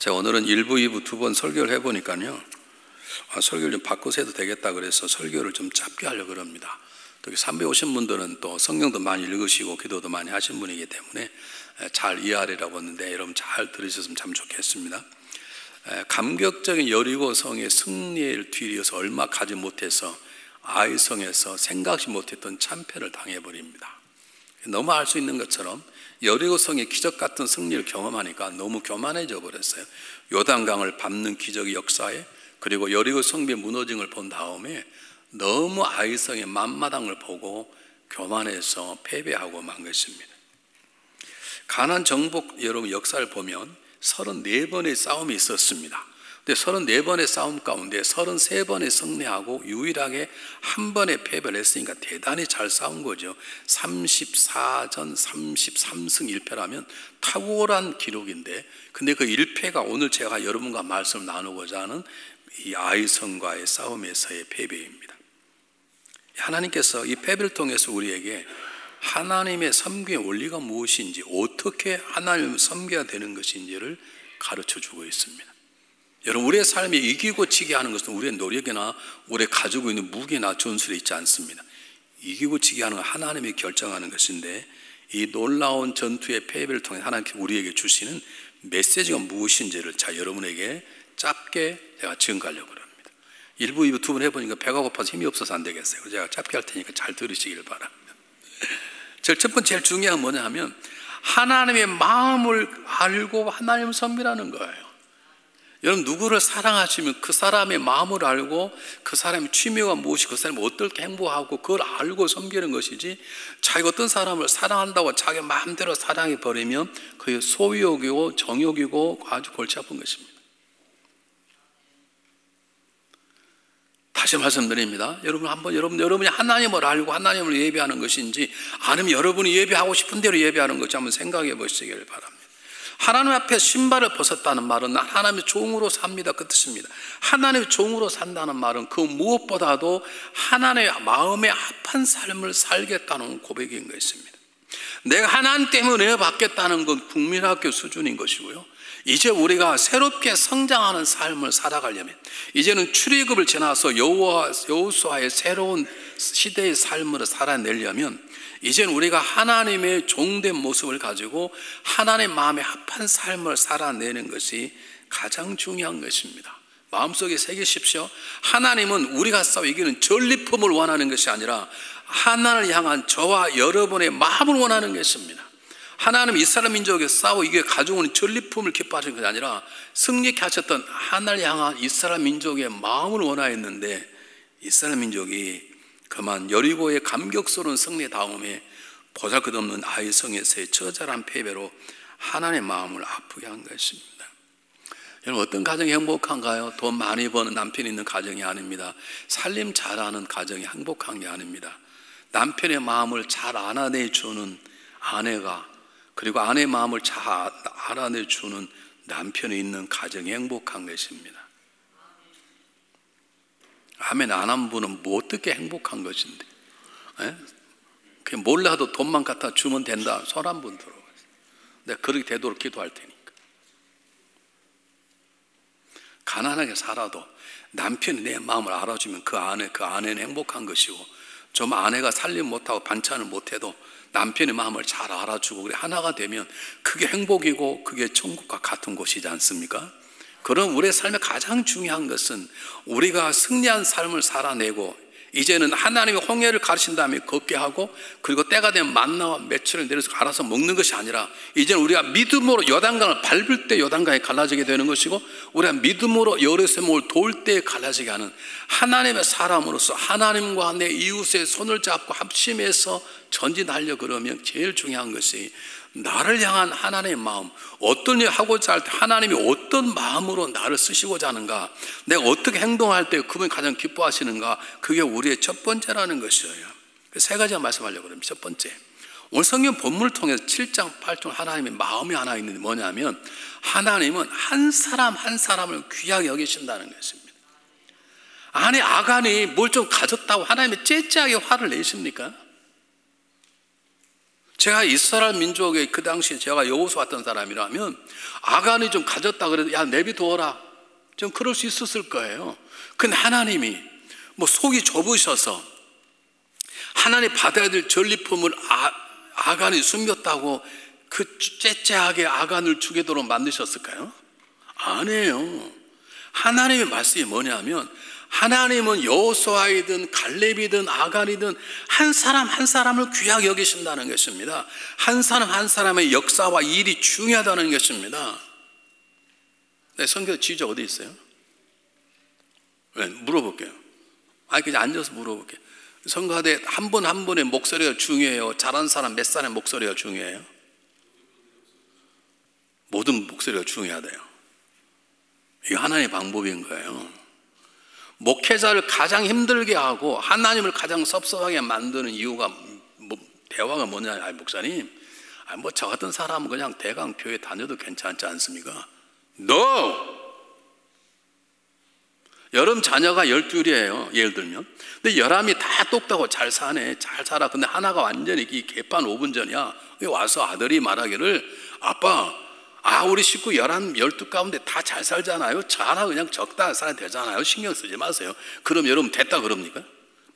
제가 오늘은 1부, 2부 두 번 설교를 해보니까요, 설교를 좀 바꿔서 해도 되겠다 그래서 설교를 좀 짧게 하려고 합니다. 또 350 분들은 또 성경도 많이 읽으시고 기도도 많이 하신 분이기 때문에 잘 이해하리라고 했는데 여러분 잘 들으셨으면 참 좋겠습니다. 감격적인 여리고성의 승리를 뒤이어서 얼마 가지 못해서 아이성에서 생각지 못했던 참패를 당해버립니다. 너무 알 수 있는 것처럼 여리고성의 기적 같은 승리를 경험하니까 너무 교만해져 버렸어요. 요단강을 밟는 기적의 역사에, 그리고 여리고 성벽 무너진 걸 본 다음에 너무 아이성의 만마당을 보고 교만해서 패배하고 만 것입니다. 가나안 정복 여러분 역사를 보면 34번의 싸움이 있었습니다. 근데 34번의 싸움 가운데 33번의 승리하고 유일하게 한 번의 패배를 했으니까 대단히 잘 싸운 거죠. 34전 33승 1패라면 탁월한 기록인데, 근데 그 1패가 오늘 제가 여러분과 말씀을 나누고자 하는 이 아이성과의 싸움에서의 패배입니다. 하나님께서 이 패배를 통해서 우리에게 하나님의 섬김의 원리가 무엇인지, 어떻게 하나님을 섬겨야 되는 것인지를 가르쳐 주고 있습니다. 여러분, 우리의 삶에 이기고 지게 하는 것은 우리의 노력이나 우리가 가지고 있는 무기나 전술에 있지 않습니다. 이기고 지게 하는 건 하나님이 결정하는 것인데, 이 놀라운 전투의 패배를 통해 하나님께서 우리에게 주시는 메시지가 무엇인지를 여러분에게 짧게 제가 증거하려고 합니다. 1부, 2부 두 번 해보니까 배가 고파서 힘이 없어서 안 되겠어요. 제가 짧게 할 테니까 잘 들으시길 바랍니다. 첫 번째 제일 중요한 건 뭐냐 하면 하나님의 마음을 알고 하나님을 섬기라는 거예요. 여러분, 누구를 사랑하시면 그 사람의 마음을 알고 그 사람의 취미가 무엇이, 그 사람이 어떻게 행복하고 그걸 알고 섬기는 것이지, 자기가 어떤 사람을 사랑한다고 자기 마음대로 사랑해버리면 그게 소유욕이고 정욕이고 아주 골치 아픈 것입니다. 다시 말씀드립니다. 여러분이 하나님을 알고 하나님을 예배하는 것인지, 아니면 여러분이 예배하고 싶은 대로 예배하는 것인지 한번 생각해 보시기를 바랍니다. 하나님 앞에 신발을 벗었다는 말은 하나님의 종으로 삽니다, 그 뜻입니다. 하나님의 종으로 산다는 말은 그 무엇보다도 하나님의 마음에 합한 삶을 살겠다는 고백인 것입니다. 내가 하나님 때문에 은혜 받겠다는 건 국민학교 수준인 것이고요, 이제 우리가 새롭게 성장하는 삶을 살아가려면, 이제는 출애굽을 지나서 여호수아의 새로운 시대의 삶을 살아내려면, 이제는 우리가 하나님의 종된 모습을 가지고 하나님의 마음에 합한 삶을 살아내는 것이 가장 중요한 것입니다. 마음속에 새기십시오. 하나님은 우리가 싸워 이기는 전리품을 원하는 것이 아니라 하나님을 향한 저와 여러분의 마음을 원하는 것입니다. 하나님 이스라엘 민족에 싸워 이게 가져오는 전리품을 기뻐하시는 것이 아니라 승리케 하셨던 하나님을 향한 이스라엘 민족의 마음을 원하였는데, 이스라엘 민족이 그만 여리고의 감격스러운 승리 다음에 보잘것없는 아이성에서의 처절한 패배로 하나님의 마음을 아프게 한 것입니다. 여러분, 어떤 가정이 행복한가요? 돈 많이 버는 남편이 있는 가정이 아닙니다. 살림 잘하는 가정이 행복한 게 아닙니다. 남편의 마음을 잘 알아내주는 아내가, 그리고 아내의 마음을 잘 알아내주는 남편이 있는 가정이 행복한 것입니다. 아멘 안 한 분은 뭐 어떻게 행복한 것인데, 그냥 몰라도 돈만 갖다 주면 된다, 손 한 분 들어가세요. 내가 그렇게 되도록 기도할 테니까. 가난하게 살아도 남편이 내 마음을 알아주면 그 아내는 행복한 것이고, 좀 아내가 살림 못하고 반찬을 못해도 남편의 마음을 잘 알아주고 그래 하나가 되면 그게 행복이고 그게 천국과 같은 곳이지 않습니까? 그럼 우리의 삶의 가장 중요한 것은 우리가 승리한 삶을 살아내고, 이제는 하나님의 홍해를 가르친 다음에 걷게 하고, 그리고 때가 되면 만나와 매출을 내려서 알아서 먹는 것이 아니라, 이제는 우리가 믿음으로 요단강을 밟을 때 요단강이 갈라지게 되는 것이고, 우리가 믿음으로 여리고성을 도울 때 갈라지게 하는 하나님의 사람으로서 하나님과 내 이웃의 손을 잡고 합심해서 전진하려 그러면 제일 중요한 것이 나를 향한 하나님의 마음, 어떤 일 하고자 할 때 하나님이 어떤 마음으로 나를 쓰시고자 하는가, 내가 어떻게 행동할 때 그분이 가장 기뻐하시는가, 그게 우리의 첫 번째라는 것이에요. 세 가지만 말씀하려고 합니다. 첫 번째, 오늘 성경 본문을 통해서 7장 8장 하나님의 마음이 하나 있는데 뭐냐면, 하나님은 한 사람 한 사람을 귀하게 여기신다는 것입니다. 아니, 아간이 뭘 좀 가졌다고 하나님이 째째하게 화를 내십니까? 제가 이스라엘 민족의 그 당시에 제가 여호수아 같은 사람이라면 아간이 좀 가졌다 그래도 야 내비두어라 좀 그럴 수 있었을 거예요. 근데 하나님이 뭐 속이 좁으셔서 하나님 받아야 될 전리품을 아간이 숨겼다고 그 째째하게 아간을 죽이도록 만드셨을까요? 아니에요. 하나님의 말씀이 뭐냐면 하나님은 여호수아이든 갈렙이든 아간이든 한 사람 한 사람을 귀하게 여기신다는 것입니다. 한 사람 한 사람의 역사와 일이 중요하다는 것입니다. 네, 성경 지적 어디 있어요? 네, 물어볼게요. 아니 그냥 앉아서 물어볼게요. 성가대 한 분 한 분의 목소리가 중요해요? 잘하는 사람 몇 사람의 목소리가 중요해요? 모든 목소리가 중요하대요. 이게 하나님의 방법인 거예요. 목회자를 가장 힘들게 하고 하나님을 가장 섭섭하게 만드는 이유가 대화가 뭐냐? 아니 목사님, 아니 뭐 저 같은 사람은 그냥 대강 교회 다녀도 괜찮지 않습니까? No! 여러분 자녀가 12이에요 예를 들면. 근데 11이 다 똑똑하고 잘 사네, 잘 살아. 근데 하나가 완전히 이 개판 5분 전이야. 와서 아들이 말하기를 아빠, 우리 식구 11, 12 가운데 다 잘 살잖아요. 저 하나 그냥 적당히 살아야 되잖아요. 신경 쓰지 마세요. 그럼 여러분 됐다 그럽니까?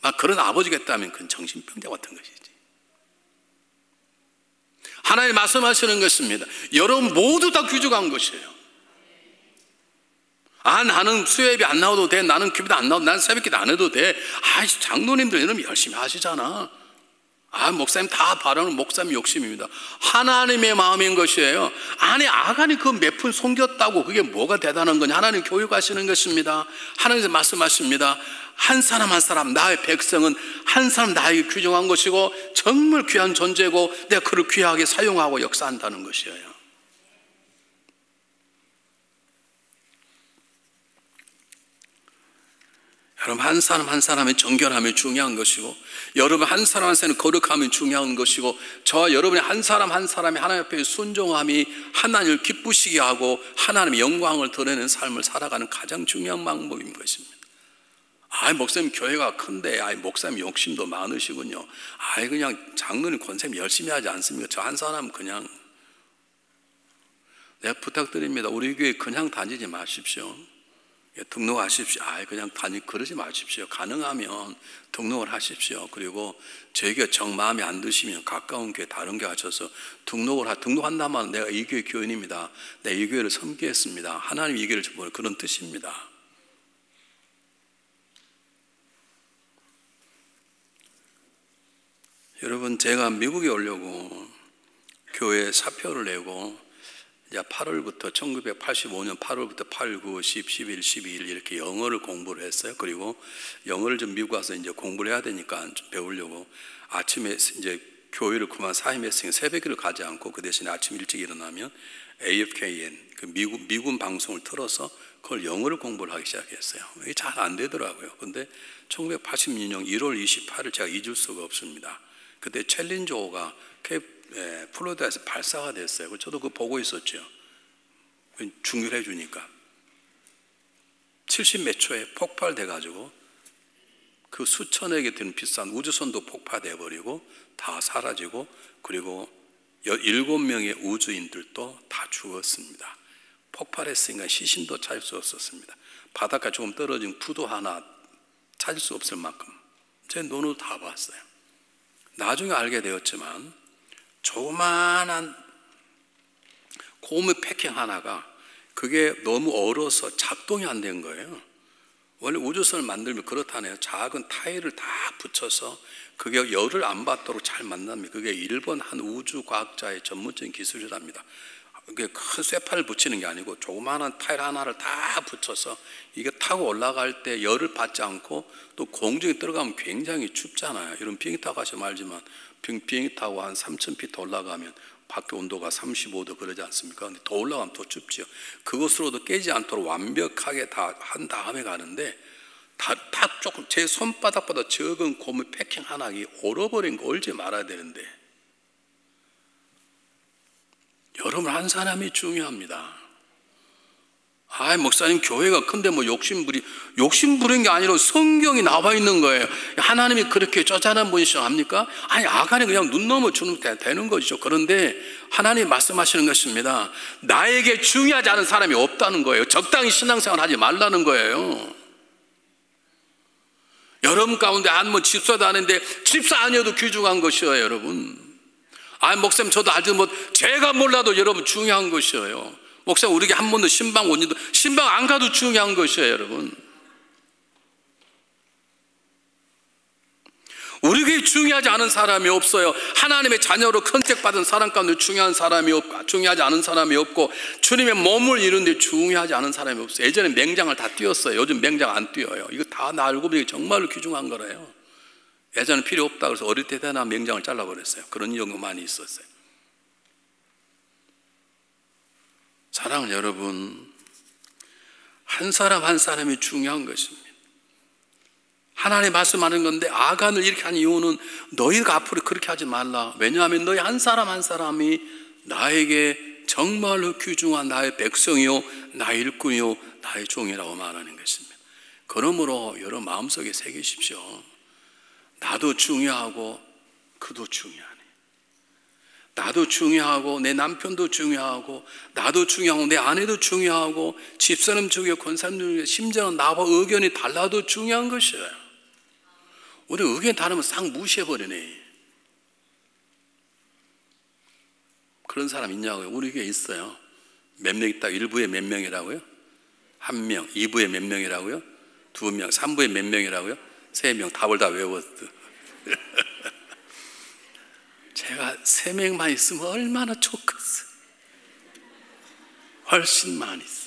막 그런 아버지가 있다면 그건 정신병자 같은 것이지. 하나님 말씀하시는 것입니다. 여러분 모두 다 귀족한 것이에요. 나는 수요예배 안 나와도 돼. 나는 기도 안 나와도, 나는 새벽기도 안 해도 돼. 장로님들 이러면 열심히 하시잖아. 목사님 다 바라는 목사님 욕심입니다. 하나님의 마음인 것이에요. 아니 아간이 그 몇 푼 숨겼다고 그게 뭐가 대단한 거냐? 하나님 교육하시는 것입니다. 하나님께서 말씀하십니다. 한 사람 한 사람 나의 백성은 한 사람 나에게 규정한 것이고 정말 귀한 존재고 내가 그를 귀하게 사용하고 역사한다는 것이에요. 여러분 한 사람 한 사람의 정결함이 중요한 것이고 여러분 한 사람 한 사람의 거룩함이 중요한 것이고 저와 여러분의 한 사람 한 사람의 하나님 앞에 순종함이 하나님을 기쁘시게 하고 하나님의 영광을 드러내는 삶을 살아가는 가장 중요한 방법인 것입니다. 목사님 교회가 큰데 목사님 욕심도 많으시군요. 그냥 장로님 권사님 열심히 하지 않습니까? 저 한 사람 그냥 내가 부탁드립니다. 우리 교회 그냥 다니지 마십시오. 등록하십시오. 그냥 그러지 마십시오. 가능하면 등록을 하십시오. 그리고 저희가 정 마음에 안 드시면 가까운 교회 다른 교회 하셔서 등록한다면 내가 이 교회 교인입니다. 내가 이 교회를 섬기겠습니다. 하나님 이 교회를 보는 그런 뜻입니다. 여러분 제가 미국에 오려고 교회 사표를 내고 이제 8월부터 1985년 8월부터 8, 9, 10, 11, 12일 이렇게 영어를 공부를 했어요. 그리고 영어를 좀 미국 와서 이제 공부를 해야 되니까 좀 배우려고 아침에 이제 교회를 그만 사임했으니 새벽기를 가지 않고 그 대신에 아침 일찍 일어나면 AFKN 그 미군 방송을 틀어서 그걸 영어를 공부를 하기 시작했어요. 이게 잘 안 되더라고요. 근데 1986년 1월 28일 제가 잊을 수가 없습니다. 그때 챌린저호가 플로리다에서 발사가 됐어요. 저도 그거 보고 있었죠. 중결해 주니까 70몇 초에 폭발돼가지고 그 수천억에 드는 비싼 우주선도 폭파돼 버리고 다 사라지고 그리고 7명의 우주인들도 다 죽었습니다. 폭발했으니까 시신도 찾을 수 없었습니다. 바닷가 조금 떨어진 구도 하나 찾을 수 없을 만큼 제 눈으로 다 봤어요. 나중에 알게 되었지만 조그만한 고무 패킹 하나가 그게 너무 얼어서 작동이 안 된 거예요. 원래 우주선을 만들면 그렇다네요. 작은 타일을 다 붙여서 그게 열을 안 받도록 잘 만납니다. 그게 일본 한 우주과학자의 전문적인 기술이랍니다. 그게 큰 쇠판을 붙이는 게 아니고 조그마한 타일 하나를 다 붙여서 이게 타고 올라갈 때 열을 받지 않고 또 공중에 들어가면 굉장히 춥잖아요. 이런 비행기 타고 가시면 알지만 비행기 타고 한 3,000피트 올라가면 밖에 온도가 35도 그러지 않습니까? 근데 더 올라가면 더 춥죠. 그것으로도 깨지 않도록 완벽하게 다 한 다음에 가는데 딱 조금 제 손바닥보다 적은 고무 패킹 하나 얼어버린 거 얼지 말아야 되는데 여러분 한 사람이 중요합니다. 목사님 교회가 큰데 뭐 욕심 부린 게 아니라 성경이 나와 있는 거예요. 하나님이 그렇게 쪼잔한 분이시죠 합니까? 아간이 그냥 눈 넘어주는 게 되는 거죠. 그런데 하나님이 말씀하시는 것입니다. 나에게 중요하지 않은 사람이 없다는 거예요. 적당히 신앙생활 하지 말라는 거예요. 여러분 가운데 집사도 아닌데 집사 아니어도 귀중한 것이에요, 여러분. 목사님 저도 알지 제가 몰라도 여러분 중요한 것이에요. 목사님 우리에게 한 번도 신방 온 일도 신방 안 가도 중요한 것이에요, 여러분. 우리에게 중요하지 않은 사람이 없어요. 하나님의 자녀로 컨택받은 사람 가운데 중요하지 않은 사람이 없고 주님의 몸을 이루는데 중요하지 않은 사람이 없어요. 예전에 맹장을 다 뛰었어요. 요즘 맹장 안 뛰어요. 이거 다 알고 보니 정말로 귀중한 거래요. 예전에 필요 없다 그래서 어릴 때 대단한 맹장을 잘라버렸어요. 그런 경우 많이 있었어요. 사랑하는 여러분, 한 사람 한 사람이 중요한 것입니다. 하나님 말씀하는 건데 아간을 이렇게 한 이유는 너희가 앞으로 그렇게 하지 말라. 왜냐하면 너희 한 사람 한 사람이 나에게 정말로 귀중한 나의 백성이요 나의 일꾼이요 나의 종이라고 말하는 것입니다. 그러므로 여러분 마음속에 새기십시오. 나도 중요하고 그도 중요하네. 나도 중요하고 내 남편도 중요하고 나도 중요하고 내 아내도 중요하고 집사람 중에 권사님 중에 심지어는 나와 의견이 달라도 중요한 것이에요. 우리 의견 다르면 싹 무시해버리네. 그런 사람 있냐고요? 우리 교회에 있어요. 몇 명 있다? 1부에 몇 명이라고요? 1명. 2부에 몇 명이라고요? 2명. 3부에 몇 명이라고요? 3명. 답을 다 외웠어. 제가 3명만 있으면 얼마나 좋겠어요. 훨씬 많이 있어요.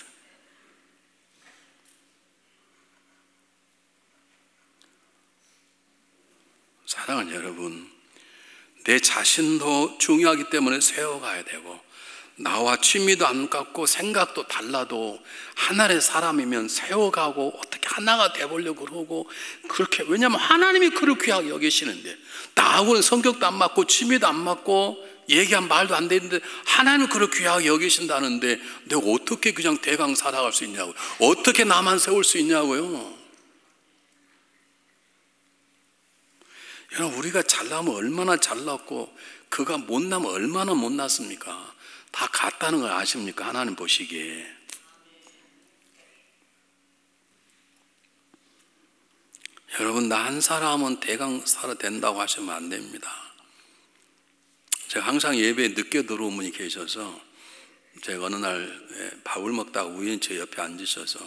사랑하는 여러분, 내 자신도 중요하기 때문에 세워가야 되고 나와 취미도 안 같고 생각도 달라도 하나의 사람이면 세워가고 어떻게 하나가 되어보려고 그러고 그렇게, 왜냐하면 하나님이 그를 귀하게 여기시는데 나하고는 성격도 안 맞고 취미도 안 맞고 얘기한 말도 안 되는데 하나님은 그를 귀하게 여기신다는데 내가 어떻게 그냥 대강 살아갈 수 있냐고요. 어떻게 나만 세울 수 있냐고요. 여러분, 우리가 잘나면 얼마나 잘났고 그가 못나면 얼마나 못났습니까? 다 같다는 걸 아십니까? 하나님 보시기에. 여러분, 나 한 사람은 대강 살아 된다고 하시면 안 됩니다. 제가 항상 예배에 늦게 들어온 분이 계셔서 제가 어느 날 밥을 먹다가 우연히 제 옆에 앉으셔서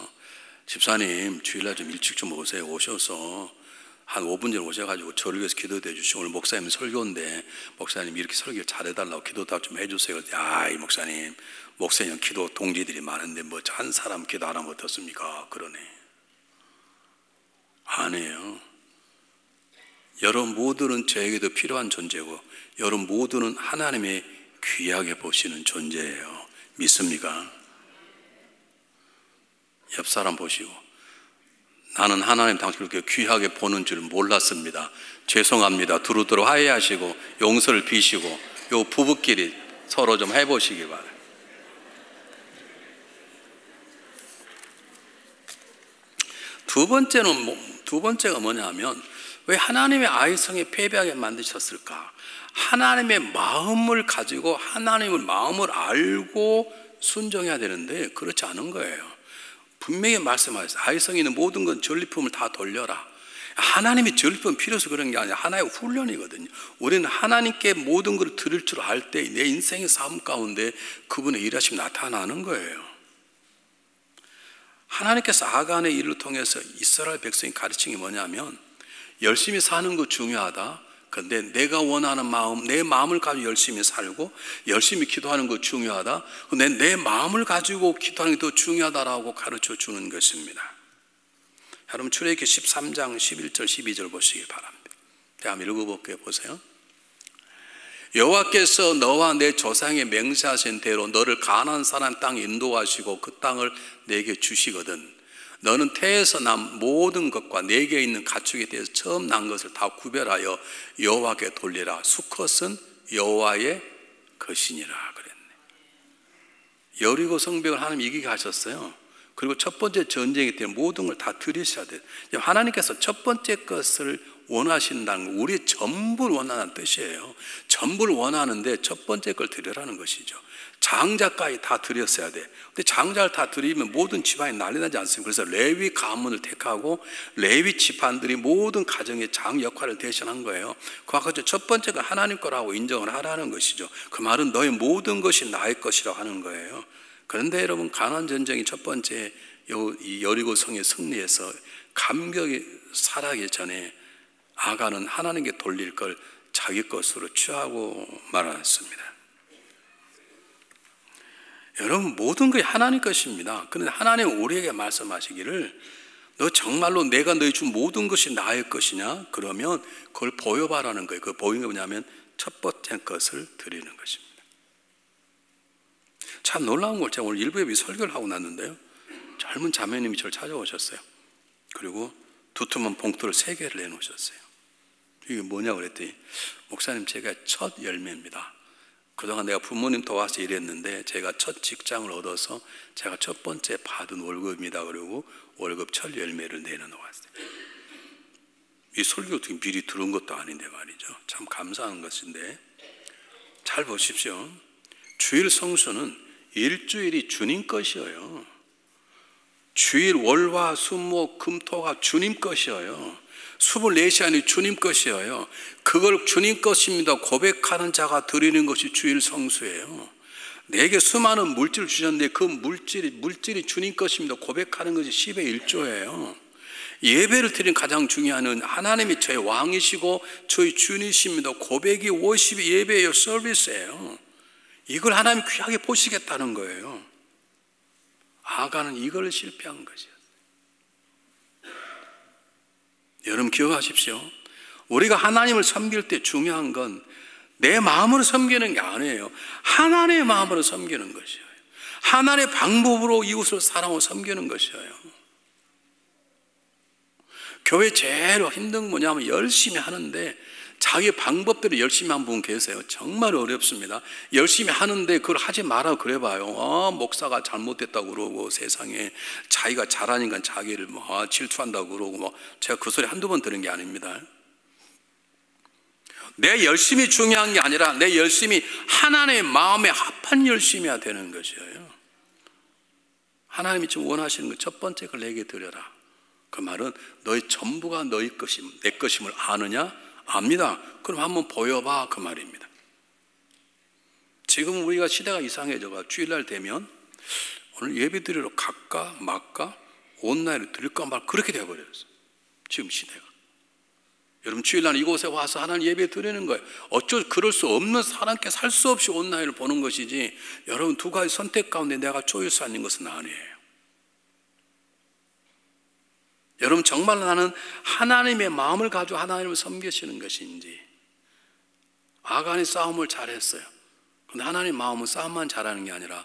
집사님 주일날 좀 일찍 좀 오세요. 오셔서 한 5분 전에 오셔가지고 저를 위해서 기도해 주시고 오늘 목사님 설교인데 목사님 이렇게 설교 잘해달라고 기도도 좀 해주세요. 이 목사님 기도 동지들이 많은데 뭐 한 사람 기도 안 하면 어떻습니까? 그러네. 아니에요. 여러분 모두는 저에게도 필요한 존재고 여러분 모두는 하나님의 귀하게 보시는 존재예요. 믿습니까? 옆 사람 보시고, 나는 하나님 당신을 그렇게 귀하게 보는 줄 몰랐습니다. 죄송합니다. 두루두루 화해하시고 용서를 비시고 요 부부끼리 서로 좀 해보시기 바라요. 두 번째가 뭐냐면 왜 하나님의 아이성에 패배하게 만드셨을까? 하나님의 마음을 가지고 하나님의 마음을 알고 순종해야 되는데 그렇지 않은 거예요. 분명히 말씀하셨어요. 아이성에 있는 모든 건 전리품을 다 돌려라. 하나님이 전리품 필요해서 그런 게 아니라 하나의 훈련이거든요. 우리는 하나님께 모든 걸 드릴 줄 알 때 내 인생의 삶 가운데 그분의 일하심이 나타나는 거예요. 하나님께서 아간의 일을 통해서 이스라엘 백성이 가르친 게 뭐냐면 열심히 사는 거 중요하다. 근데 내가 원하는 마음, 내 마음을 가지고 열심히 살고 열심히 기도하는 거 중요하다. 근데 내 마음을 가지고 기도하는 게 더 중요하다라고 가르쳐 주는 것입니다. 여러분 출애굽기 13장 11절 12절 보시기 바랍니다. 제가 한번 읽어볼게요. 보세요. 여호와께서 너와 내 조상에 맹세하신 대로 너를 가나안 사람 땅에 인도하시고 그 땅을 내게 주시거든 너는 태에서 난 모든 것과 내게 있는 가축에 대해서 처음 난 것을 다 구별하여 여호와께 돌리라. 수컷은 여호와의 것이니라 그랬네. 여리고 성벽을 하나님 이기게 하셨어요. 그리고 첫 번째 전쟁이 때문에 모든 걸 다 드리셔야 돼요. 하나님께서 첫 번째 것을 원하신다는 건 우리의 전부를 원하는 뜻이에요. 전부를 원하는데 첫 번째 걸 드리라는 것이죠. 장자까지 다 드렸어야 돼. 근데 장자를 다 드리면 모든 집안이 난리 나지 않습니까? 그래서 레위 가문을 택하고 레위 집안들이 모든 가정의 장 역할을 대신한 거예요. 그와 같이 첫 번째가 하나님 거라고 인정을 하라는 것이죠. 그 말은 너의 모든 것이 나의 것이라고 하는 거예요. 그런데 여러분, 가나안 전쟁이 첫 번째 이 여리고 성의 승리에서 감격이 살아가기 전에 아간은 하나님께 돌릴 걸 자기 것으로 취하고 말았습니다. 여러분, 모든 것이 하나님 것입니다. 그런데 하나님은 우리에게 말씀하시기를 너 정말로 내가 너희 준 모든 것이 나의 것이냐? 그러면 그걸 보여봐라는 거예요. 그 보이는 게 뭐냐면 첫 번째 것을 드리는 것입니다. 참 놀라운 걸 제가 오늘 일부 예배 설교를 하고 났는데요, 젊은 자매님이 저를 찾아오셨어요. 그리고 두툼한 봉투를 3개를 내놓으셨어요. 이게 뭐냐고 그랬더니, 목사님, 제가 첫 열매입니다. 그동안 내가 부모님 도와서 일했는데 제가 첫 직장을 얻어서 제가 첫 번째 받은 월급입니다. 그리고 월급 첫 열매를 내놓았어요. 이 설교 어떻게 미리 들은 것도 아닌데 말이죠. 참 감사한 것인데, 잘 보십시오. 주일 성수는 일주일이 주님 것이에요. 주일 월화 수목 금토가 주님 것이에요. 24시간이 주님 것이에요. 그걸 주님 것입니다 고백하는 자가 드리는 것이 주일 성수예요. 내게 수많은 물질을 주셨는데 그 물질이 주님 것입니다 고백하는 것이 10의 1조예요. 예배를 드리는 가장 중요한 건 하나님이 저의 왕이시고 저의 주님이십니다 고백이 50이 예배예요. 서비스예요. 이걸 하나님 귀하게 보시겠다는 거예요. 아간은 이걸 실패한 것이에요. 여러분 기억하십시오. 우리가 하나님을 섬길 때 중요한 건 내 마음으로 섬기는 게 아니에요. 하나님의 마음으로 섬기는 것이에요. 하나님의 방법으로 이웃을 사랑하고 섬기는 것이에요. 교회 제일 힘든 건 뭐냐면 열심히 하는데 자기 방법대로 열심히 한 분 계세요. 정말 어렵습니다. 열심히 하는데 그걸 하지 마라 그래봐요. 목사가 잘못됐다고 그러고 세상에 자기가 잘하니까 자기를 질투한다고 그러고 제가 그 소리 한두 번 들은 게 아닙니다. 내 열심이 중요한 게 아니라 내 열심이 하나님의 마음에 합한 열심이어야 되는 것이에요. 하나님이 지금 원하시는 것 첫 번째 걸 내게 드려라. 그 말은 너의 전부가 너의 것임, 내 것임을 아느냐? 압니다. 그럼 한번 보여봐 그 말입니다. 지금 우리가 시대가 이상해져가 주일날 되면 오늘 예배 드리러 갈까 말까 온라인으로 드릴까 말까 그렇게 되어버렸어요. 지금 시대가. 여러분 주일날 이곳에 와서 하나님 예배 드리는 거예요. 어쩔 그럴 수 없는 사람께 살 수 없이 온라인을 보는 것이지 여러분 두 가지 선택 가운데 내가 초이스 하는 것은 아니에요. 여러분 정말 나는 하나님의 마음을 가지고 하나님을 섬기시는 것인지. 아간이 싸움을 잘했어요. 그런데 하나님의 마음은 싸움만 잘하는 게 아니라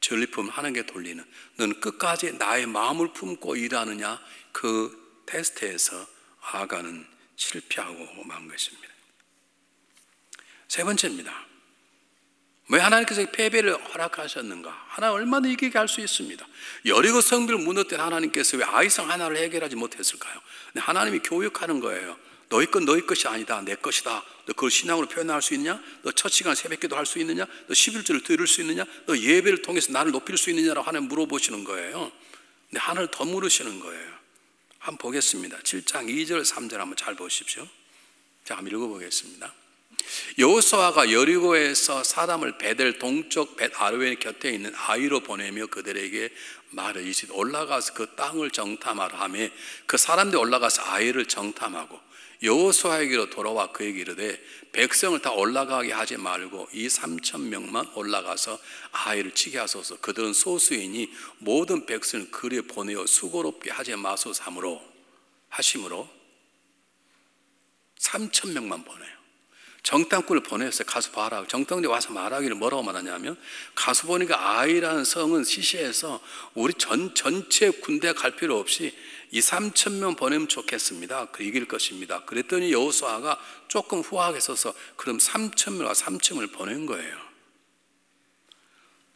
전리품 하나님께 돌리는, 너는 끝까지 나의 마음을 품고 일하느냐, 그 테스트에서 아간은 실패하고 만 것입니다. 세 번째입니다. 왜 하나님께서 패배를 허락하셨는가? 하나님 얼마나 이기게 할 수 있습니다. 여리고 성벽을 무너뜨린 하나님께서 왜 아이성 하나를 해결하지 못했을까요? 하나님이 교육하는 거예요. 너희 건 너희 것이 아니다. 내 것이다. 너 그걸 신앙으로 표현할 수 있느냐? 너 첫 시간 새벽기도 할 수 있느냐? 너 11절을 들을 수 있느냐? 너 예배를 통해서 나를 높일 수 있느냐라고 하나님 물어보시는 거예요. 근데 하나를 더 물으시는 거예요. 한번 보겠습니다. 7장 2절 3절 한번 잘 보십시오. 자, 한번 읽어보겠습니다. 여호수아가 여리고에서 사람을 베델 동쪽 벳 아르웬 곁에 있는 아이로 보내며 그들에게 말을 이르시되 올라가서 그 땅을 정탐하라 하며 그 사람들이 올라가서 아이를 정탐하고 여호수아에게로 돌아와 그에게 이르되 백성을 다 올라가게 하지 말고 이 3,000명만 올라가서 아이를 치게 하소서. 그들은 소수이니 모든 백성을 그리에 보내어 수고롭게 하지 마소서 하심으로 3,000명만 보내요. 정탐꾼을 보냈어요. 가서 봐라. 정탐꾼이 와서 말하기를 뭐라고 말하냐면, 가서 보니까 아이라는 성은 시시해서 우리 전체 군대 갈 필요 없이 이 3,000명 보내면 좋겠습니다. 그 이길 것입니다. 그랬더니 여호수아가 조금 후하게 서서 그럼 3,000명과 3,000명을 보낸 거예요.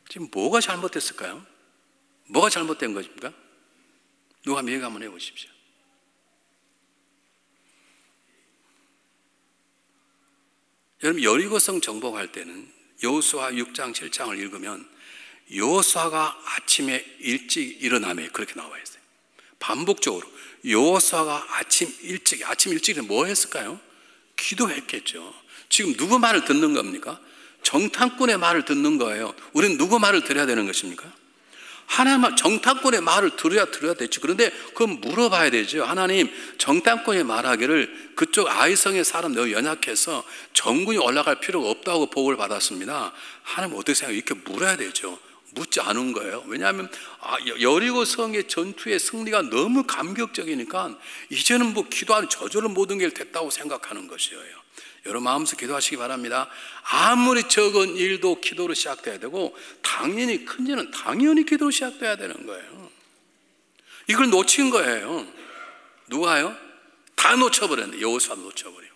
지금 뭐가 잘못됐을까요? 뭐가 잘못된 것입니까? 누가 얘기 한번 해보십시오. 여러분, 여리고성 정복할 때는 여호수아 6장 7장을 읽으면 여호수아가 아침에 일찍 일어나며 그렇게 나와 있어요. 반복적으로 여호수아가 아침 일찍에 뭐 했을까요? 기도했겠죠. 지금 누구 말을 듣는 겁니까? 정탐꾼의 말을 듣는 거예요. 우리는 누구 말을 들어야 되는 것입니까? 하나님, 정탐꾼의 말을 들어야 되죠. 그런데 그건 물어봐야 되죠. 하나님, 정탐꾼이 말하기를 그쪽 아이성의 사람 너무 연약해서 정군이 올라갈 필요가 없다고 보고를 받았습니다. 하나님 어떻게 생각해요? 이렇게 물어야 되죠. 묻지 않은 거예요. 왜냐하면 여리고 성의 전투의 승리가 너무 감격적이니까 이제는 뭐 기도하는 저절로 모든 게 됐다고 생각하는 것이에요. 여러분, 마음속에 기도하시기 바랍니다. 아무리 적은 일도 기도로 시작돼야 되고, 당연히 큰 일은 당연히 기도로 시작돼야 되는 거예요. 이걸 놓친 거예요. 누가요? 다 놓쳐버렸네. 여호수아 놓쳐버리고.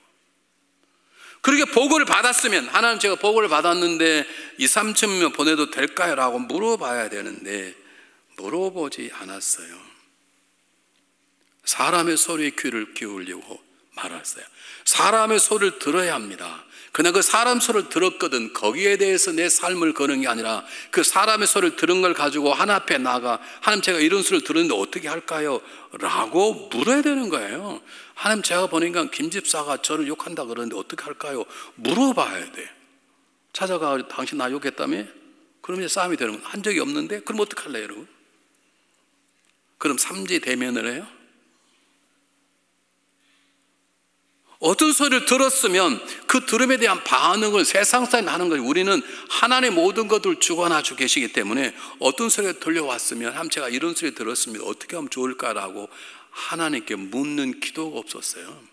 그렇게 보고를 받았으면, 하나님 제가 보고를 받았는데 2-3천 명 보내도 될까요? 라고 물어봐야 되는데 물어보지 않았어요. 사람의 소리에 귀를 기울이고 말았어요. 사람의 소리를 들어야 합니다. 그러나 그 사람 소리를 들었거든 거기에 대해서 내 삶을 거는 게 아니라 그 사람의 소리를 들은 걸 가지고 하나님 앞에 나가, 하나님 제가 이런 소리를 들었는데 어떻게 할까요? 라고 물어야 되는 거예요. 하나님 제가 보니까 김 집사가 저를 욕한다 그러는데 어떻게 할까요? 물어봐야 돼. 찾아가, 당신 나 욕했다며? 그럼 이제 싸움이 되는 거예요. 한 적이 없는데? 그럼 어떡할래요, 여러분? 그럼 삼지 대면을 해요? 어떤 소리를 들었으면 그 들음에 대한 반응을 세상 사람이 하는 거예요. 우리는 하나님의 모든 것들을 주관하시고 계시기 때문에 어떤 소리가 들려왔으면, 하나님 제가 이런 소리 들었으면 어떻게 하면 좋을까라고 하나님께 묻는 기도가 없었어요.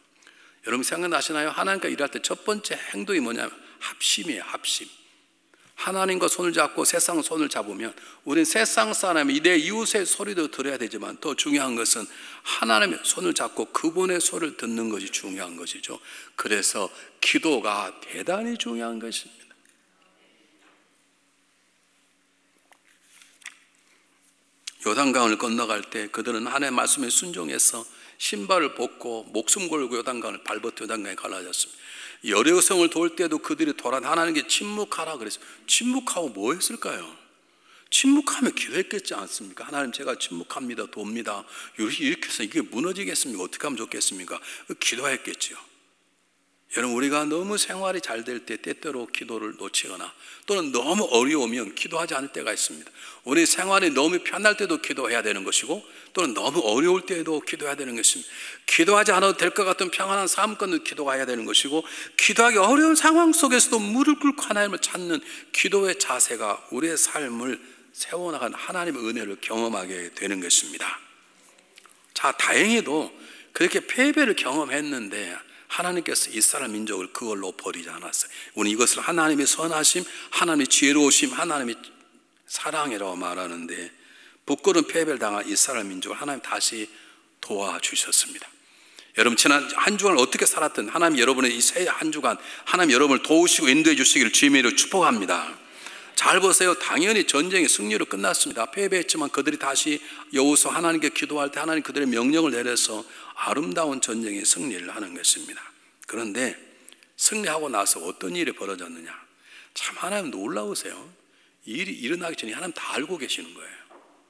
여러분 생각나시나요? 하나님과 일할 때 첫 번째 행동이 뭐냐면 합심이에요. 합심. 하나님과 손을 잡고 세상 손을 잡으면 우리는 세상 사람이 내 이웃의 소리도 들어야 되지만 더 중요한 것은 하나님의 손을 잡고 그분의 소리를 듣는 것이 중요한 것이죠. 그래서 기도가 대단히 중요한 것입니다. 요단강을 건너갈 때 그들은 하나님의 말씀에 순종해서 신발을 벗고 목숨 걸고 요단강을 밟았더니 요단강에 갈라졌습니다. 여리고성을 돌 때도 그들이 하나님께 침묵하라 그랬어요. 침묵하고 뭐 했을까요? 침묵하면 기도했겠지 않습니까? 하나님 제가 침묵합니다, 돕니다. 이렇게 해서 이게 무너지겠습니까? 어떻게 하면 좋겠습니까? 기도했겠죠. 여러분, 우리가 너무 생활이 잘 될 때 때때로 기도를 놓치거나 또는 너무 어려우면 기도하지 않을 때가 있습니다. 우리 생활이 너무 편할 때도 기도해야 되는 것이고 또는 너무 어려울 때도 기도해야 되는 것입니다. 기도하지 않아도 될 것 같은 평안한 삶권도 기도가 해야 되는 것이고, 기도하기 어려운 상황 속에서도 무릎 꿇고 하나님을 찾는 기도의 자세가 우리의 삶을 세워나가는 하나님의 은혜를 경험하게 되는 것입니다. 자, 다행히도 그렇게 패배를 경험했는데 하나님께서 이스라엘 민족을 그걸로 버리지 않았어요. 우리는 이것을 하나님의 선하심, 하나님의 지혜로우심, 하나님의 사랑이라고 말하는데, 부끄러운 패배를 당한 이스라엘 민족을 하나님 다시 도와주셨습니다. 여러분, 지난 한 주간을 어떻게 살았든 하나님 여러분의 이 새 한 주간 하나님 여러분을 도우시고 인도해 주시기를 주님의 이름으로 축복합니다. 잘 보세요. 당연히 전쟁이 승리로 끝났습니다. 패배했지만 그들이 다시 여호수아 하나님께 기도할 때 하나님 그들의 명령을 내려서 아름다운 전쟁의 승리를 하는 것입니다. 그런데 승리하고 나서 어떤 일이 벌어졌느냐? 참 하나님 놀라우세요. 일이 일어나기 전에 하나님 다 알고 계시는 거예요.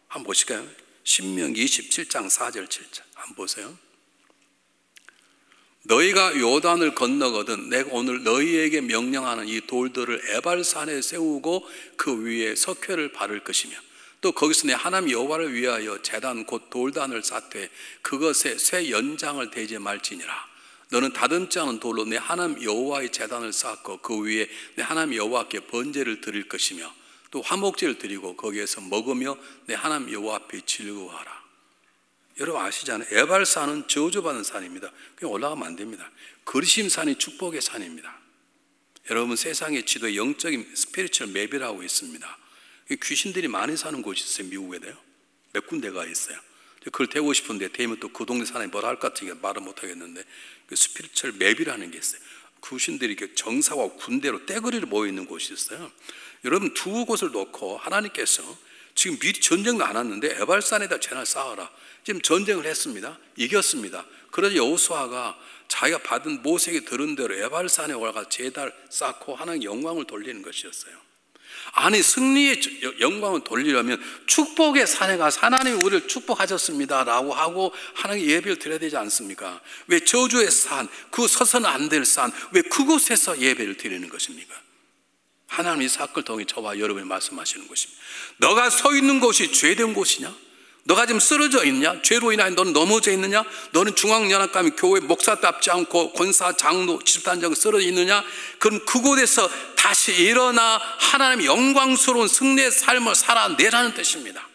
한번 보실까요? 신명기 27장 4절 7절 한번 보세요. 너희가 요단을 건너거든 내가 오늘 너희에게 명령하는 이 돌들을 에발산에 세우고 그 위에 석회를 바를 것이며 또 거기서 내 하나님 여호와를 위하여 제단 곧 돌단을 쌓되 그것에 새 연장을 대지 말지니라. 너는 다듬지 않은 돌로 내 하나님 여호와의 제단을 쌓고 그 위에 내 하나님 여호와께 번제를 드릴 것이며 또 화목제를 드리고 거기에서 먹으며 내 하나님 여호와 앞에 즐거워하라. 여러분 아시잖아요. 에발산은 저주받은 산입니다. 그냥 올라가면 안 됩니다. 그리심산이 축복의 산입니다. 여러분 세상의 지도에 영적인 스피리추얼 맵이라고 있습니다. 귀신들이 많이 사는 곳이 있어요. 미국에도요. 몇 군데가 있어요. 그걸 대고 싶은데 대면 또 그 동네 사람이 뭐라 할 것 같으니까 말을 못 하겠는데 그 스피리추얼 맵이라는 게 있어요. 귀신들이 이렇게 정사와 군대로 떼거리로 모여 있는 곳이 있어요. 여러분 두 곳을 놓고 하나님께서 지금 미리 전쟁도 안 왔는데 에발산에다 재단을 쌓아라. 지금 전쟁을 했습니다. 이겼습니다. 그래서 여호수아가 자기가 받은 모세에게 들은 대로 에발산에 올라가 재단을 쌓고 하나님 영광을 돌리는 것이었어요. 아니, 승리의 영광을 돌리려면 축복의 산에 가서 하나님이 우리를 축복하셨습니다 라고 하고 하나님 예배를 드려야 되지 않습니까? 왜 저주의 산, 그 서서는 안 될 산, 왜 그곳에서 예배를 드리는 것입니까? 하나님이 사건을 통해 저와 여러분이 말씀하시는 것입니다. 너가 서 있는 곳이 죄된 곳이냐? 너가 지금 쓰러져 있냐? 죄로 인하여 너는 넘어져 있느냐? 너는 중앙연합감이 교회 목사답지 않고 권사, 장로, 집단장 쓰러져 있느냐? 그럼 그곳에서 다시 일어나 하나님의 영광스러운 승리의 삶을 살아내라는 뜻입니다.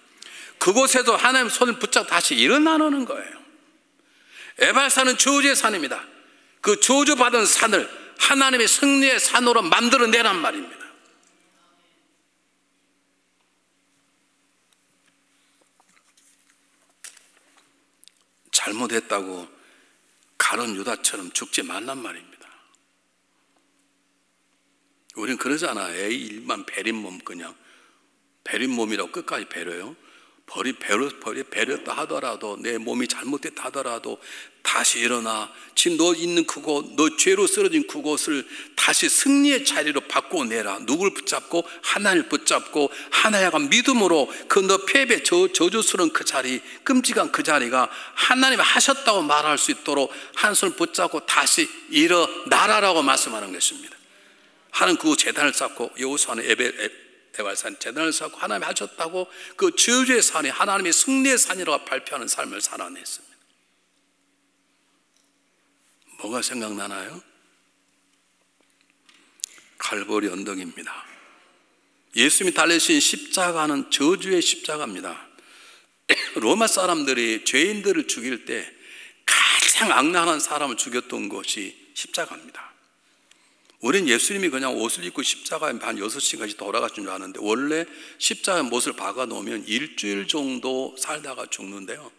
그곳에도 하나님의 손을 붙잡고 다시 일어나는 거예요. 에발산은 저주의 산입니다. 그 저주받은 산을 하나님의 승리의 산으로 만들어내란 말입니다. 잘못했다고 가론 유다처럼 죽지 말란 말입니다. 우리는 그러잖아. 에이, 일만 베린 몸, 그냥 베린 몸이라고 끝까지 배려요. 배렸다 하더라도, 내 몸이 잘못됐다 하더라도 다시 일어나 지금 너 있는 그곳, 너 죄로 쓰러진 그곳을 다시 승리의 자리로 바꿔내라. 누굴 붙잡고? 하나님을 붙잡고 하나님과 믿음으로 그 너 패배, 저주스러운 그 자리, 끔찍한 그 자리가 하나님이 하셨다고 말할 수 있도록 한 손을 붙잡고 다시 일어나라라고 말씀하는 것입니다. 하나님 그 제단을 쌓고 여호수아는 에발산 제단을 쌓고 하나님이 하셨다고 그 저주의 산이 하나님의 승리의 산이라고 발표하는 삶을 살아냈습니다. 뭐가 생각나나요? 갈보리 언덕입니다. 예수님이 달리신 십자가는 저주의 십자가입니다. 로마 사람들이 죄인들을 죽일 때 가장 악랄한 사람을 죽였던 것이 십자가입니다. 우린 예수님이 그냥 옷을 입고 십자가에 한 6시간까지 돌아가신 줄 아는데 원래 십자가에 못을 박아놓으면 일주일 정도 살다가 죽는데요.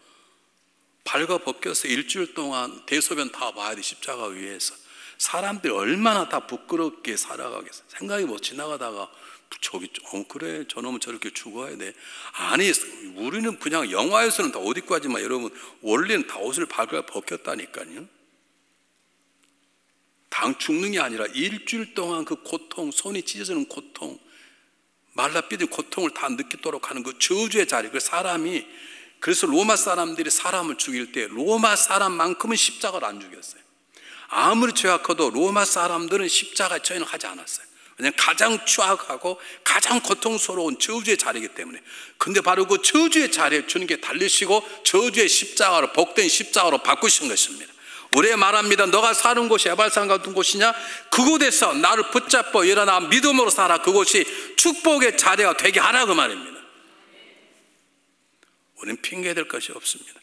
발과 벗겨서 일주일 동안 대소변 다 봐야 돼. 십자가 위에서. 사람들이 얼마나 다 부끄럽게 살아가겠어. 생각이 못 지나가다가 저기 그래 저놈은 저렇게 죽어야 돼. 아니, 우리는 그냥 영화에서는 다 옷 입고 하지만 여러분 원래는 다 옷을 발과 벗겼다니까요. 당 죽는 게 아니라 일주일 동안 그 고통, 손이 찢어지는 고통, 말라 삐진 고통을 다 느끼도록 하는 그 저주의 자리. 그 사람이, 그래서 로마 사람들이 사람을 죽일 때 로마 사람만큼은 십자가를 안 죽였어요. 아무리 죄악해도 로마 사람들은 십자가에 처형을 하지 않았어요. 왜냐하면 가장 추악하고 가장 고통스러운 저주의 자리이기 때문에. 근데 바로 그 저주의 자리에 주님께 달리시고 저주의 십자가로, 복된 십자가로 바꾸신 것입니다. 우리의 말합니다. 너가 사는 곳이 에발산 같은 곳이냐? 그곳에서 나를 붙잡고 일어나 믿음으로 살아. 그곳이 축복의 자리가 되게 하라 그 말입니다. 우리는 핑계댈 것이 없습니다.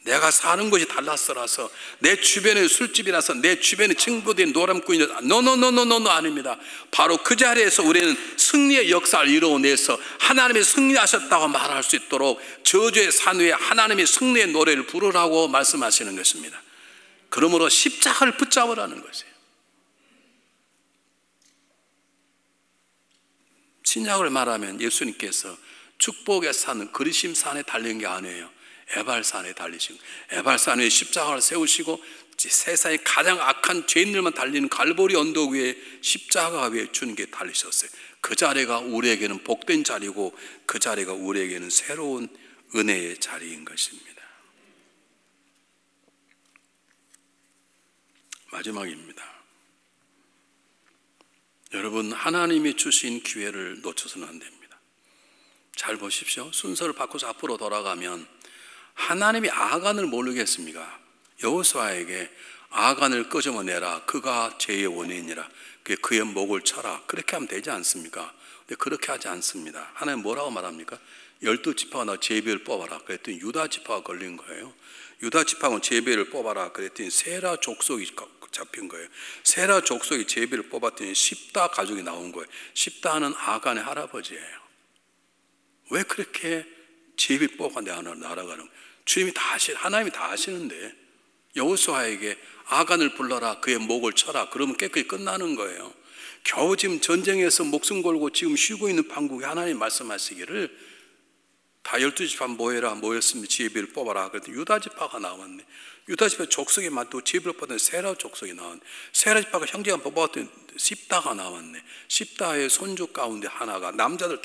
내가 사는 곳이 달라서라서, 내 주변에 술집이라서, 내 주변에 친구들이 노람꾼이라서, 노노노노노노 아닙니다. 바로 그 자리에서 우리는 승리의 역사를 이루어내서 하나님이 승리하셨다고 말할 수 있도록 저주의 산 위에 하나님의 승리의 노래를 부르라고 말씀하시는 것입니다. 그러므로 십자가를 붙잡으라는 것이에요. 신약을 말하면 예수님께서 축복의 산, 그리심 산에 달린 게 아니에요. 에발산에 달리시고, 에발산 위에 십자가를 세우시고 세상에 가장 악한 죄인들만 달리는 갈보리 언덕 위에 십자가 위에 주님께 달리셨어요. 그 자리가 우리에게는 복된 자리고 그 자리가 우리에게는 새로운 은혜의 자리인 것입니다. 마지막입니다. 여러분, 하나님이 주신 기회를 놓쳐서는 안 됩니다. 잘 보십시오. 순서를 바꿔서 앞으로 돌아가면 하나님이 아간을 모르게 했습니까? 여호수아에게 아간을 끄집어내라. 그가 죄의 원인이라. 그의 목을 쳐라. 그렇게 하면 되지 않습니까? 근데 그렇게 하지 않습니다. 하나님 뭐라고 말합니까? 12지파가 나 제비를 뽑아라. 그랬더니 유다 지파가 걸린 거예요. 유다 지파는 제비를 뽑아라. 그랬더니 세라 족속이 잡힌 거예요. 세라 족속이 제비를 뽑았더니 십다 가족이 나온 거예요. 십다는 아간의 할아버지예요. 왜 그렇게 제비 뽑아 날아가는 거예요? 주님이 다 하나님이 다 아시는데 여호수아에게 아간을 불러라. 그의 목을 쳐라. 그러면 깨끗이 끝나는 거예요. 겨우 지금 전쟁에서 목숨 걸고 지금 쉬고 있는 판국에 하나님 말씀하시기를 다 12지파 모여라. 모였으면 지혜비를 뽑아라. 그랬더니 유다지파가 나왔네. 유다지파 족속에 맞고 지혜비를 뽑았더니 세라 족속이 나왔네. 세라지파가 형제가 뽑았더니 십다가 나왔네. 십다의 손주 가운데 하나가 남자가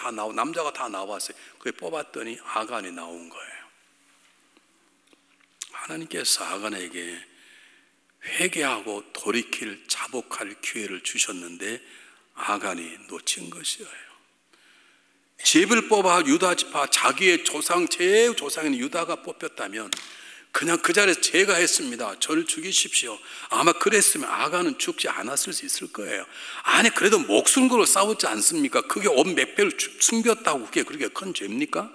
다 나왔어요. 그게 뽑았더니 아간이 나온 거예요. 하나님께서 아간에게 회개하고 돌이킬 자복할 기회를 주셨는데 아간이 놓친 것이에요. 지혜비를 뽑아 유다지파 자기의 조상 제 조상인 유다가 뽑혔다면 그냥 그 자리에서 제가 했습니다. 저를 죽이십시오. 아마 그랬으면 아간은 죽지 않았을 수 있을 거예요. 아니 그래도 목숨 걸고 싸웠지 않습니까? 그게 온 맥배를 숨겼다고 그게 그렇게 큰 죄입니까?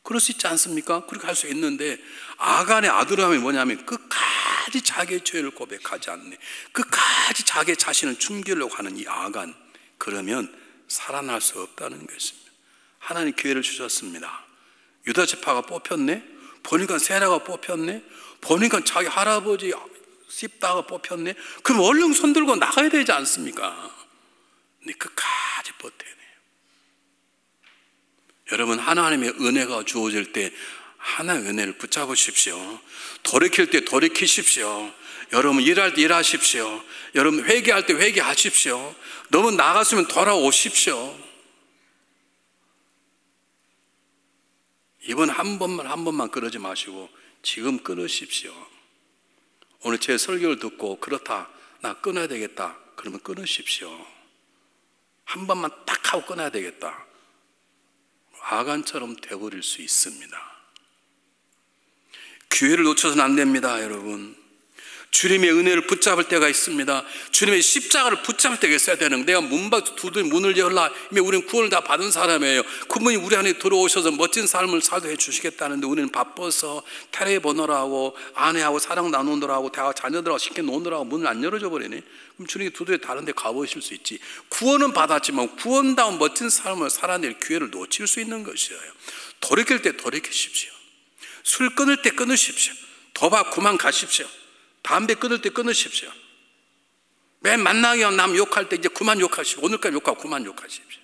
그럴 수 있지 않습니까? 그렇게 할 수 있는데 아간의 아두람이 뭐냐면 끝까지 자기의 죄를 고백하지 않네. 끝까지 자기 자신을 숨기려고 하는 이 아간, 그러면 살아날 수 없다는 것입니다. 하나님 기회를 주셨습니다. 유다지파가 뽑혔네. 보니까 세라가 뽑혔네. 보니까 자기 할아버지 십다가 뽑혔네. 그럼 얼른 손들고 나가야 되지 않습니까? 근데 끝까지 버텨내요. 여러분, 하나님의 은혜가 주어질 때 하나님의 은혜를 붙잡으십시오. 돌이킬 때 돌이키십시오. 여러분, 일할 때 일하십시오. 여러분, 회개할 때 회개하십시오. 너무 나갔으면 돌아오십시오. 이번 한 번만 그러지 마시고 지금 끊으십시오. 오늘 제 설교를 듣고 그렇다, 나 끊어야 되겠다, 그러면 끊으십시오. 한 번만 딱 하고 끊어야 되겠다. 아간처럼 되어버릴 수 있습니다. 기회를 놓쳐서는 안 됩니다, 여러분. 주님의 은혜를 붙잡을 때가 있습니다. 주님의 십자가를 붙잡을 때가 있어야 되는, 내가 두드려 문을 열라. 이미 우리는 구원을 다 받은 사람이에요. 그분이 우리 안에 들어오셔서 멋진 삶을 살게 해주시겠다는데 우리는 바빠서 테레 보느라고 아내하고 사랑 나누느라고 대학 자녀들하고 시켜 놓느라고 문을 안 열어줘 버리네. 그럼 주님이 두드려 다른 데 가보실 수 있지. 구원은 받았지만 구원다운 멋진 삶을 살아낼 기회를 놓칠 수 있는 것이에요. 돌이킬 때 돌이키십시오. 술 끊을 때 끊으십시오. 도박 그만 가십시오. 담배 끊을 때 끊으십시오. 맨 만나게 남 욕할 때 이제 그만 욕하십시오. 오늘까지 욕하고 그만 욕하십시오.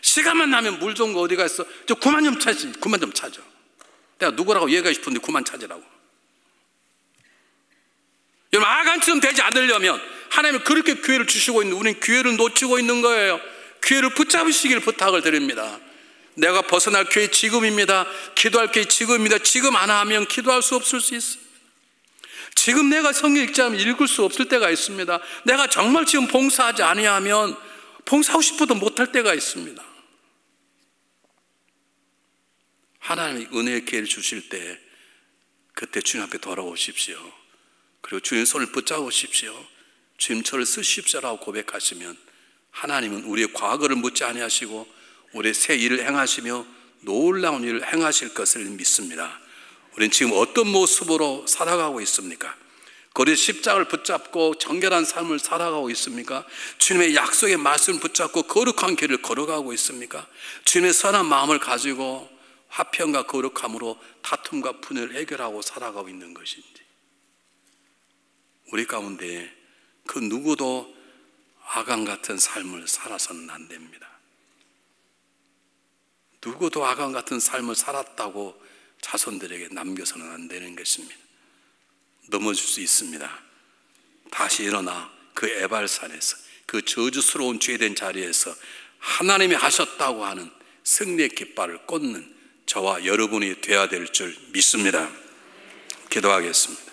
시간만 나면 물 좋은 거 어디 갔어? 저 그만 좀 찾지. 그만 좀 찾아. 내가 누구라고 얘기하고 싶은데 그만 찾으라고. 여러분, 아간처럼 되지 않으려면 하나님은 그렇게 기회를 주시고 있는데 우리는 기회를 놓치고 있는 거예요. 기회를 붙잡으시길 부탁을 드립니다. 내가 벗어날 기회 지금입니다. 기도할 기회 지금입니다. 지금 안 하면 기도할 수 없을 수 있습니다. 지금 내가 성경 읽지 않으면 읽을 수 없을 때가 있습니다. 내가 정말 지금 봉사하지 아니하면 봉사하고 싶어도 못할 때가 있습니다. 하나님이 은혜의 기회를 주실 때 그때 주님 앞에 돌아오십시오. 그리고 주님 손을 붙잡으십시오. 주님 저를 쓰십시오라고 고백하시면 하나님은 우리의 과거를 묻지 아니하시고 우리의 새 일을 행하시며 놀라운 일을 행하실 것을 믿습니다. 우리는 지금 어떤 모습으로 살아가고 있습니까? 거리 십자가를 붙잡고 정결한 삶을 살아가고 있습니까? 주님의 약속의 말씀을 붙잡고 거룩한 길을 걸어가고 있습니까? 주님의 선한 마음을 가지고 화평과 거룩함으로 다툼과 분을 해결하고 살아가고 있는 것인지, 우리 가운데 그 누구도 아간 같은 삶을 살아서는 안 됩니다. 누구도 아간 같은 삶을 살았다고 자손들에게 남겨서는 안 되는 것입니다. 넘어질 수 있습니다. 다시 일어나 그 에발산에서 그 저주스러운 죄된 자리에서 하나님이 하셨다고 하는 승리의 깃발을 꽂는 저와 여러분이 되어야 될 줄 믿습니다. 기도하겠습니다.